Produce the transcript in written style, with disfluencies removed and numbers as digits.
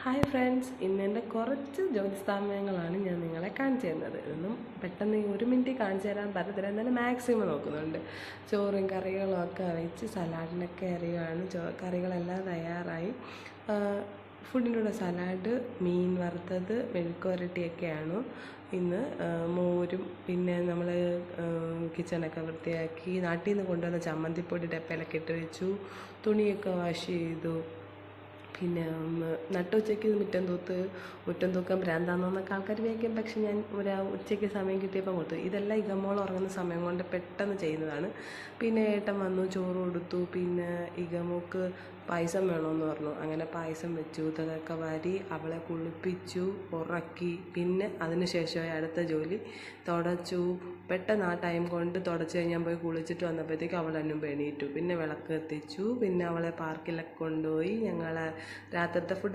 Hi friends, ഇന്നെൻ്റെ കുറച്ച് ജോലി സ്ഥാപനങ്ങളാണ് ഞാൻ നിങ്ങളെ കാണിച്ചു തരുന്നത്. ഇതൊന്നും പെട്ടെന്ന് 1 മിനിറ്റ് കാണിച്ചു തരാൻ പറ്റത്തില്ല, എന്നാലും മാക്സിമം നോക്കുന്നുണ്ട്. ചോറും കറികളും ഒക്കെ വെച്ച് സലാഡിനൊക്കെ അറിയുകയാണ്. കറികളെല്ലാം തയ്യാറായി. ഫുഡിൻ്റെ കൂടെ സലാഡ്, മീൻ വറുത്തത്, മെഴുക്കുവരട്ടിയൊക്കെയാണ് ഇന്ന്. മോരും, പിന്നെ നമ്മൾ കിച്ചണൊക്കെ വൃത്തിയാക്കി നാട്ടിൽ നിന്ന് കൊണ്ടുവന്ന ചമ്മന്തിപ്പൊടി ഡപ്പയിലൊക്കെ ഇട്ട് വെച്ചു. തുണിയൊക്കെ വാഷ് ചെയ്തു. പിന്നെ നട്ടുച്ചയ്ക്ക് മുറ്റം തൂക്കാൻ ഭ്രാന്താണെന്നൊക്കെ ആൾക്കാർ വിചാരിക്കും. പക്ഷെ ഞാൻ ഉച്ചയ്ക്ക് സമയം കിട്ടിയപ്പോൾ കൊടുത്തു. ഇതെല്ലാം ഇകമോൾ ഉറങ്ങുന്ന സമയം കൊണ്ട് പെട്ടെന്ന് ചെയ്യുന്നതാണ്. പിന്നെ ഏട്ടൻ വന്നു, ചോറ് കൊടുത്തു. പിന്നെ ഇകമോക്ക് പായസം വേണമെന്ന് പറഞ്ഞു. അങ്ങനെ പായസം വെച്ചു. ഇതൊക്കെ വാരി അവളെ കുളിപ്പിച്ചു, ഉറക്കി. പിന്നെ അതിന് ശേഷമായി അടുത്ത ജോലി തുടച്ചു. പെട്ടെന്ന് ആ ടൈം കൊണ്ട് തുടച്ച് കഴിഞ്ഞാൽ പോയി കുളിച്ചിട്ട് വന്നപ്പോഴത്തേക്ക് അവൾ എന്നും എണീറ്റു. പിന്നെ വിളക്ക് കത്തിച്ചു. പിന്നെ അവളെ പാർക്കിലൊക്കെ കൊണ്ടുപോയി. ഞങ്ങൾ രാത്രിത്തെ ഫുഡ്